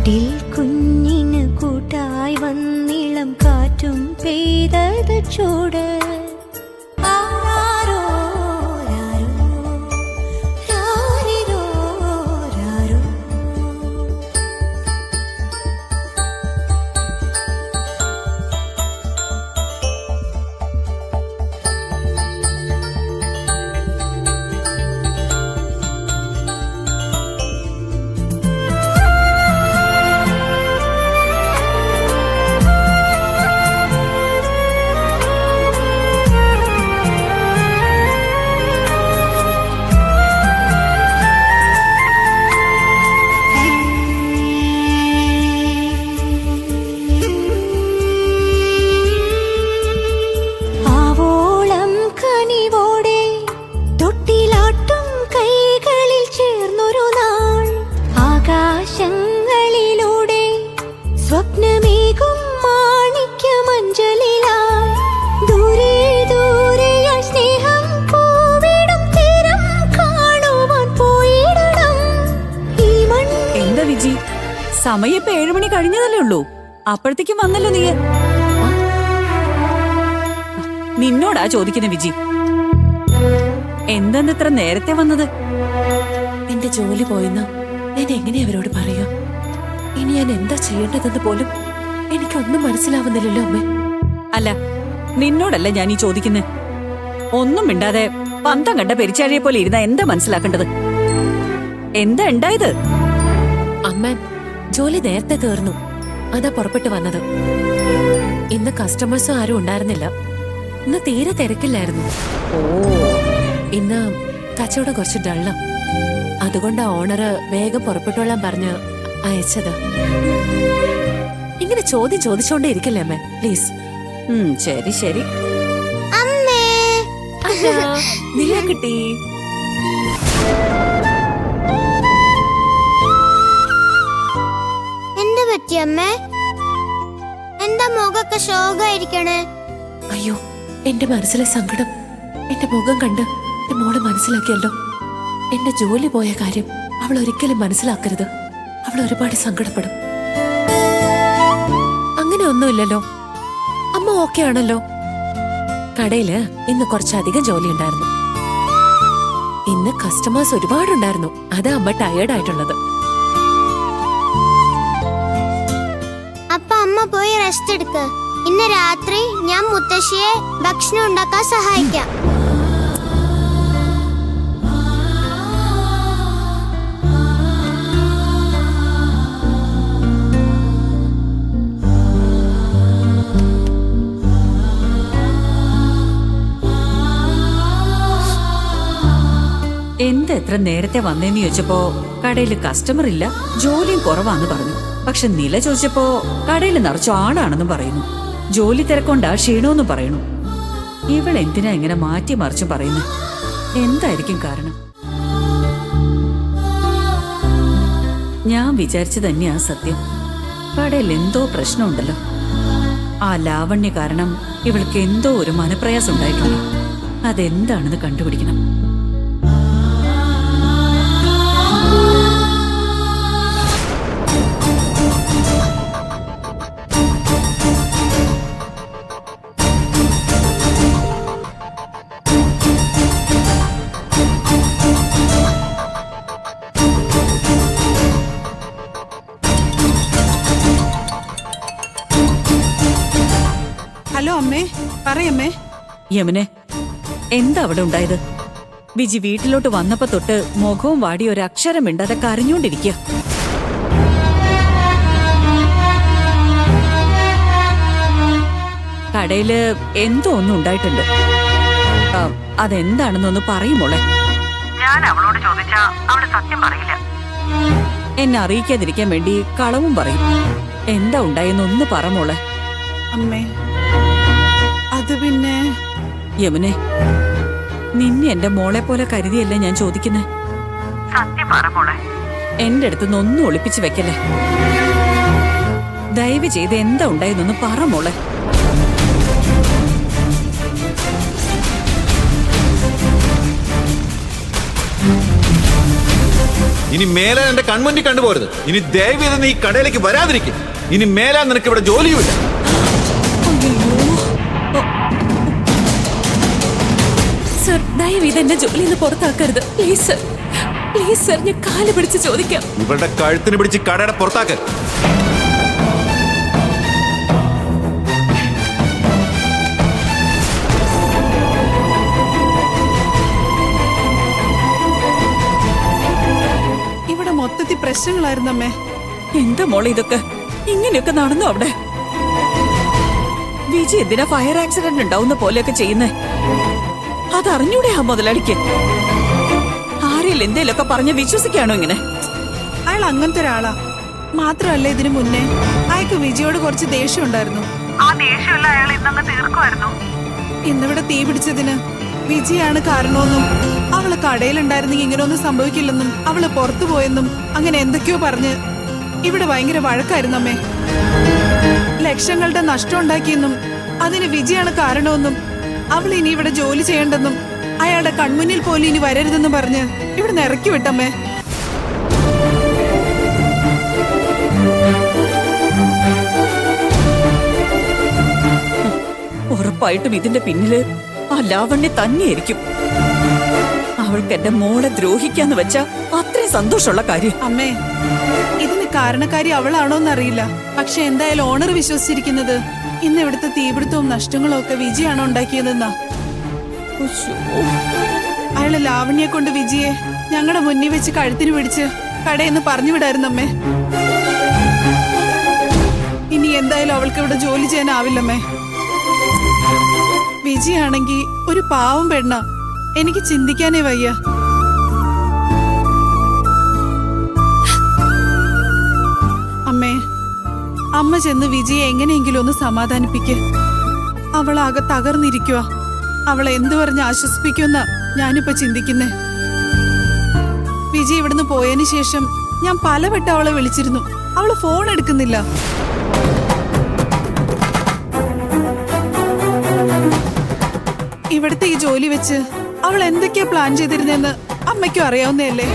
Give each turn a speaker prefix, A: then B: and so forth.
A: കൂട്ടിൽ കുഞ്ഞിന് കൂട്ടായി വന്നിളം കാറ്റും പെയ്തത് ചൂട്.
B: സമയം ഇപ്പൊ 7 മണി കഴിഞ്ഞതല്ലേ ഉള്ളൂ. അപ്പോഴത്തേക്കും വന്നല്ലോ നീ. നിന്നോടാ ചോദിക്കുന്ന വിജി, എന്തെന്ന് ഇത്ര നേരത്തെ വന്നത്?
C: എന്റെ ജോലി പോയെന്ന് ഞാൻ എങ്ങനെയാ അവരോട് പറയാ? ഇനി ഞാൻ എന്താ ചെയ്യേണ്ടതെന്ന് പോലും എനിക്കൊന്നും മനസ്സിലാവുന്നില്ലല്ലോ അമ്മേ.
B: അല്ല, നിന്നോടല്ല ഞാൻ ഈ ചോദിക്കുന്നേ. ഒന്നും മിണ്ടാതെ പന്തം കണ്ട പെരിച്ചാഴിയെ പോലെ ഇരുന്ന എന്താ മനസ്സിലാക്കേണ്ടത്? എന്താ ഉണ്ടായത്?
C: അമ്മ, ജോലി നേരത്തെ തീർന്നു, അതാ പുറപ്പെട്ടു വന്നത്. ഇന്ന് കസ്റ്റമേഴ്സും ആരും ഉണ്ടായിരുന്നില്ല. ഇന്ന് തീരെ തിരക്കില്ലായിരുന്നു.
B: ഓ,
C: ഇന്ന് കച്ചവടം കുറച്ച് ഡള്ള. അതുകൊണ്ടാ ഓണറ് വേഗം പുറപ്പെട്ടോളാൻ പറഞ്ഞ് അയച്ചത്. ഇങ്ങനെ ചോദ്യം ചോദിച്ചോണ്ടേ ഇരിക്കല്ലേ അമ്മേ, പ്ലീസ്.
B: ശരി ശരി.
C: നീല കിട്ടി.
A: എന്താ മുഖമൊക്കെ ശോകായിരിക്കണേ?
C: അയ്യോ, എന്റെ മനസ്സിലെ സങ്കടം എന്റെ മുഖം കണ്ട് എന്റെ മോള് മനസ്സിലാക്കിയല്ലോ. എന്റെ ജോലി പോയ കാര്യം അവൾ ഒരിക്കലും മനസ്സിലാക്കരുത്. അവൾ ഒരുപാട് സങ്കടപ്പെടും. അങ്ങനെ ഒന്നുമില്ലല്ലോ, അമ്മ ഓക്കെ ആണല്ലോ. കടയില് ഇന്ന് കുറച്ചധികം ജോലി ഉണ്ടായിരുന്നു. ഇന്ന് കസ്റ്റമേഴ്സ് ഒരുപാടുണ്ടായിരുന്നു. അതാ അമ്മ ടയേർഡ് ആയിട്ടുള്ളത്.
A: അമ്മ പോയി റെസ്റ്റ് എടുക്ക്. ഇന്ന് രാത്രി ഞാൻ മുത്തശ്ശിയെ ഭക്ഷണം ഉണ്ടാക്കാൻ സഹായിക്കാം.
B: എന്താ എത്ര നേരത്തെ വന്നേന്ന് ചോദിച്ചപ്പോ കടയിൽ കസ്റ്റമർ ഇല്ല, ജോലിയും കുറവാന്ന് പറഞ്ഞു. പക്ഷെ നില ചോദിച്ചപ്പോ കടയിൽ നിറച്ചു ആടാണെന്നും പറയുന്നു. ജോലി തിരക്കൊണ്ടാ ക്ഷീണമെന്നും പറയുന്നു. ഇവളെന്തിനാ ഇങ്ങനെ മാറ്റി മറിച്ചും പറയുന്നത്? എന്തായിരിക്കും കാരണം? ഞാൻ വിചാരിച്ചു തന്നെയാ സത്യം. കടയിൽ എന്തോ പ്രശ്നമുണ്ടല്ലോ. ആ ലാവണ്യ കാരണം ഇവൾക്ക് എന്തോ ഒരു മനപ്രയാസം ഉണ്ടായിട്ടുണ്ട്. അതെന്താണെന്ന് കണ്ടുപിടിക്കണം.
D: ഹലോ അമ്മേ, പറയമ്മേ.
B: യമുനെ, എന്താ അവിടെ ഉണ്ടായത്? വിജി വീട്ടിലോട്ട് വന്നപ്പോ തൊട്ട് മുഖവും വാടി ഒരക്ഷരം മിണ്ടാതെ കരഞ്ഞോണ്ടിരിക്കുക. കടയില് എന്തോ ഒന്നും ഉണ്ടായിട്ടുണ്ട്. അതെന്താണെന്നൊന്ന് പറയുമോളെ.
E: ഞാൻ അവളോട് ചോദിച്ചാ അവള് സത്യം പറയില്ല.
B: എന്നെ അറിയിക്കാതിരിക്കാൻ വേണ്ടി കളവും പറയും. എന്താ ഉണ്ടായെന്നൊന്ന് പറമോളെ.
D: അമ്മേ, അത് പിന്നെ
B: യമുനെ, നിന്നെ എന്റെ മോളെ പോലെ കരുതിയല്ലേ ഞാൻ ചോദിക്കുന്നേ.
E: സത്യം പറ മോളെ.
B: എന്റെ അടുത്തുനിന്ന് ഒന്നും ഒളിപ്പിച്ചു വെക്കല്ലേ. ദയവ് ചെയ്ത് എന്താ ഉണ്ടായെന്നൊന്ന് പറ മോളെ.
F: ഇനി മേലാൻ എന്റെ കൺമുന്നിൽ കണ്ടുപോരുത്. ഇനി ദയവേത് നീ ഈ കടയിലേക്ക് വരാതിരിക്കും. ഇനി മേലാൻ നിനക്ക് ഇവിടെ ജോലിയുമില്ല.
C: സർ, ദയവ് ഇതെന്നെ ജോലിയിൽ നിന്ന് പുറത്താക്കരുത്. പ്ലീസ് സർ, പ്ലീസ് സർ, ഞാൻ കാല് പിടിച്ച് ചോദിക്കാം.
F: ഇവളുടെ കഴുത്തിന് പിടിച്ച് കടയുടെ പുറത്താക്ക്.
D: ഇവിടെ മൊത്തത്തിൽ പ്രശ്നങ്ങളായിരുന്നു അമ്മേ.
B: എന്താ മോളെ ഇതൊക്കെ? ഇങ്ങനെയൊക്കെ നടന്നു അവിടെ? വിജി എന്തിനാ ഫയർ ആക്സിഡന്റ് ഉണ്ടാവുന്ന പോലെയൊക്കെ ചെയ്യുന്നേ? അതറിഞ്ഞൂടെ ആ മുതലാളിക്ക്? ആരെയും എന്തേലൊക്കെ പറഞ്ഞ് വിശ്വസിക്കാണോ ഇങ്ങനെ?
D: അയാൾ അങ്ങനത്തെ ഒരാളാ. മാത്രമല്ല ഇതിനു മുന്നേ അയാൾക്ക് വിജയോട് കുറച്ച് ദേഷ്യം ഉണ്ടായിരുന്നു.
E: ആ ദേഷ്യമല്ല അയാൾ ഇന്നങ്ങ് തീർക്കുമായിരുന്നു.
D: ഇന്നിവിടെ തീ പിടിച്ചതിന് വിജയാണ് കാരണമെന്നും അവള് കടയിലുണ്ടായിരുന്നെങ്കിൽ ഇങ്ങനെയൊന്നും സംഭവിക്കില്ലെന്നും അവള് പുറത്തു പോയെന്നും അങ്ങനെ എന്തൊക്കെയോ പറഞ്ഞ് ഇവിടെ ഭയങ്കര വഴക്കായിരുന്നു അമ്മേ. ലക്ഷങ്ങളുടെ നഷ്ടം ഉണ്ടാക്കിയെന്നും അതിന് വിജയാണ് കാരണമെന്നും അവൾ ഇനി ഇവിടെ ജോലി ചെയ്യണ്ടെന്നും അയാളുടെ കൺമുന്നിൽ പോലും ഇനി വരരുതെന്നും പറഞ്ഞ് ഇവിടെ ഇറക്കി വിട്ടമ്മേ.
B: ഉറപ്പായിട്ടും ഇതിന്റെ പിന്നില് ആ ലാവണ്യ തന്നെയായിരിക്കും. അവൾക്ക് എന്റെ മോളെ ദ്രോഹിക്കാന്ന് വെച്ചാ അത്രയും സന്തോഷമുള്ള കാര്യം.
D: അമ്മേ, ഇതിന് കാരണക്കാരി അവളാണോന്നറിയില്ല. പക്ഷെ എന്തായാലും ഓണർ വിശ്വസിച്ചിരിക്കുന്നത് ഇന്ന് ഇവിടുത്തെ തീപിടുത്തവും നഷ്ടങ്ങളും ഒക്കെ വിജയാണോ ഉണ്ടാക്കിയതെന്നാ. അയാള് ലാവണ്യെ കൊണ്ട് വിജയെ ഞങ്ങളുടെ മുന്നിൽ വെച്ച് കഴുത്തിന് പിടിച്ച് കടയെന്ന് പറഞ്ഞു വിടായിരുന്നു അമ്മേ. ഇനി എന്തായാലും അവൾക്ക് ഇവിടെ ജോലി ചെയ്യാനാവില്ലമ്മേ. വിജയാണെങ്കി ഒരു പാവം പെണ്ണ. എനിക്ക് ചിന്തിക്കാനേ വയ്യ. അമ്മേ, അമ്മ ചെന്ന് വിജയെ എങ്ങനെയെങ്കിലും ഒന്ന് സമാധാനിപ്പിക്ക്. അവളാകെ തകർന്നിരിക്കുക. അവളെ എന്തു പറഞ്ഞ് ആശ്വസിപ്പിക്കുമെന്ന ഞാനിപ്പോ ചിന്തിക്കുന്നേ. വിജയ് ഇവിടുന്ന് പോയതിനു ശേഷം ഞാൻ പലവട്ടം അവളെ വിളിച്ചിരുന്നു. അവള് ഫോൺ എടുക്കുന്നില്ല. ഇവിടുത്തെ ഈ ജോലി വെച്ച് അവൾ എന്തൊക്കെയാ പ്ലാൻ ചെയ്തിരുന്നെന്ന് അമ്മയ്ക്കും അറിയാവുന്നതല്ലേ.